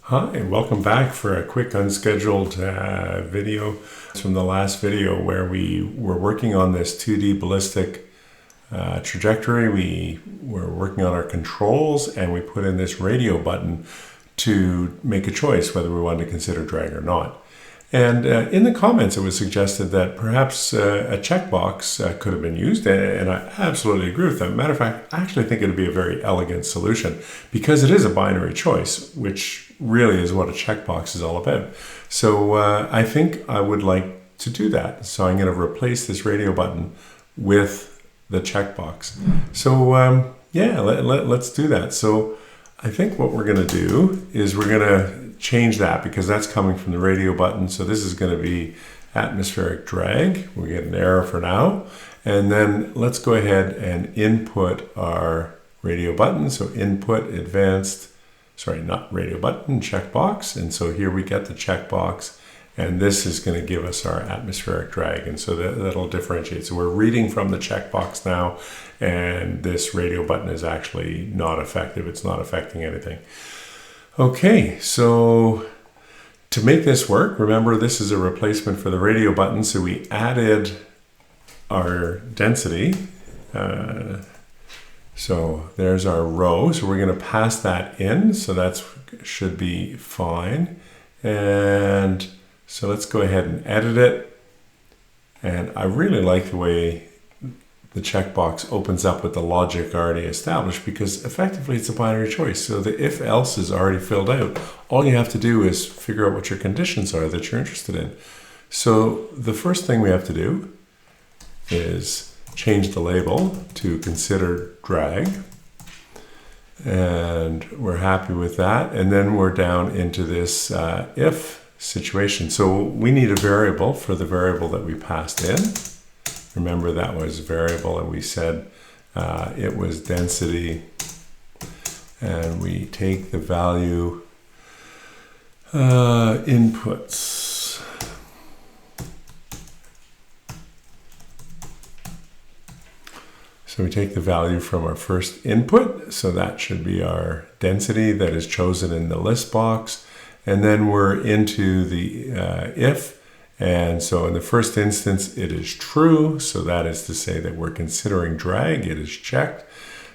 Hi, and welcome back for a quick unscheduled video from the last video where we were working on this 2D ballistic trajectory. We were working on our controls and we put in this radio button to make a choice whether we wanted to consider drag or not. And in the comments it was suggested that perhaps a checkbox could have been used, and I absolutely agree with that. Matter of fact, I actually think it would be a very elegant solution because it is a binary choice, which really is what a checkbox is all about. So I think I would like to do that. So I'm going to replace this radio button with the checkbox. So yeah, let's do that. So I think what we're going to do is we're going to change that because that's coming from the radio button. So this is going to be atmospheric drag. We get an error for now. And then let's go ahead and input our radio button. So input advanced, sorry, not radio button, checkbox. And so here we get the checkbox. And this is going to give us our atmospheric drag. And so that'll differentiate. So we're reading from the checkbox now. And this radio button is actually not effective. It's not affecting anything. Okay, so to make this work, remember this is a replacement for the radio button. So we added our density. So there's our row. So we're going to pass that in. So that should be fine. And so let's go ahead and edit it. And I really like the way the checkbox opens up with the logic already established because effectively it's a binary choice. So the if else is already filled out. All you have to do is figure out what your conditions are that you're interested in. So the first thing we have to do is change the label to consider drag. And we're happy with that. And then we're down into this if situation. So we need a variable for the variable that we passed in. Remember that was variable and we said it was density, and we take the value inputs. So we take the value from our first input, so that should be our density that is chosen in the list box, and then we're into the if. And so in the first instance, it is true. So that is to say that we're considering drag. It is checked.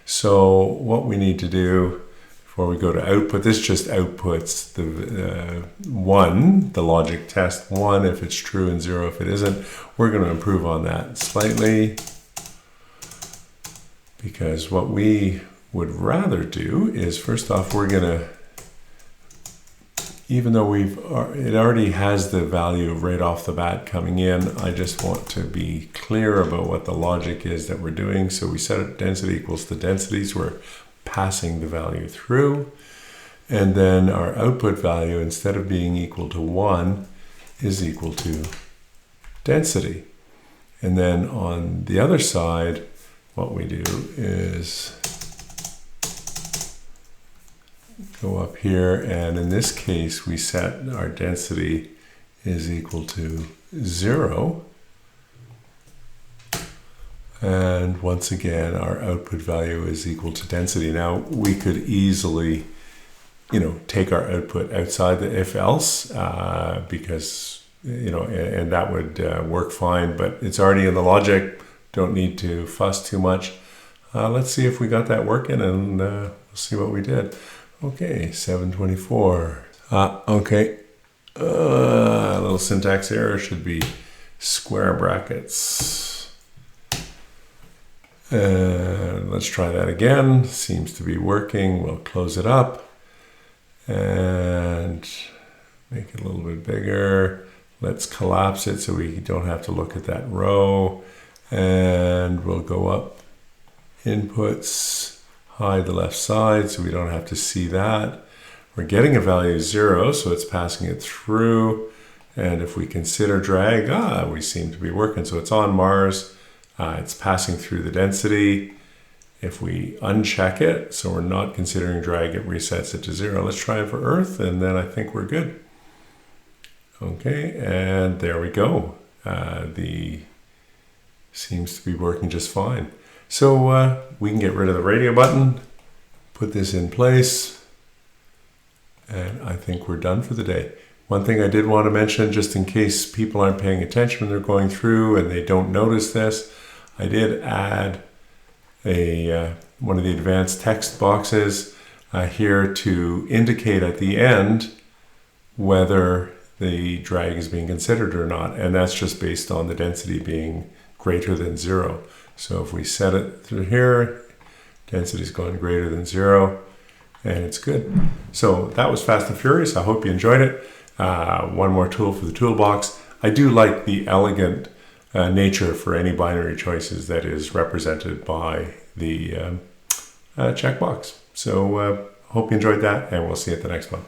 So what we need to do before we go to output, this just outputs the 1, the logic test 1 if it's true and 0 if it isn't. We're going to improve on that slightly because what we would rather do is, first off, we're going to, even though it already has the value right off the bat coming in, I just want to be clear about what the logic is that we're doing. So we set it density equals the densities. We're passing the value through. And then our output value, instead of being equal to 1, is equal to density. And then on the other side, what we do is go up here, and in this case we set our density is equal to 0, and once again our output value is equal to density. Now we could easily, take our output outside the if else because and that would work fine, but it's already in the logic. Don't need to fuss too much. Let's see if we got that working, and we'll see what we did. Okay, 724. Okay, a little syntax error, should be square brackets. And let's try that again. Seems to be working. We'll close it up and make it a little bit bigger. Let's collapse it so we don't have to look at that row. And we'll go up inputs, hide the left side so we don't have to see that. We're getting a value 0, so it's passing it through. And if we consider drag, we seem to be working. So it's on Mars. It's passing through the density. If we uncheck it, so we're not considering drag, it resets it to 0. Let's try it for Earth, and then I think we're good. Okay, and there we go. Seems to be working just fine. So we can get rid of the radio button, put this in place, And I think we're done for the day. One thing I did want to mention, just in case people aren't paying attention when they're going through and they don't notice this, I did add one of the advanced text boxes here to indicate at the end whether the drag is being considered or not. And that's just based on the density being greater than 0. So if we set it through here, density is going greater than 0, and it's good. So that was Fast and Furious. I hope you enjoyed it. One more tool for the toolbox. I do like the elegant nature for any binary choices that is represented by the checkbox. So hope you enjoyed that, and we'll see you at the next one.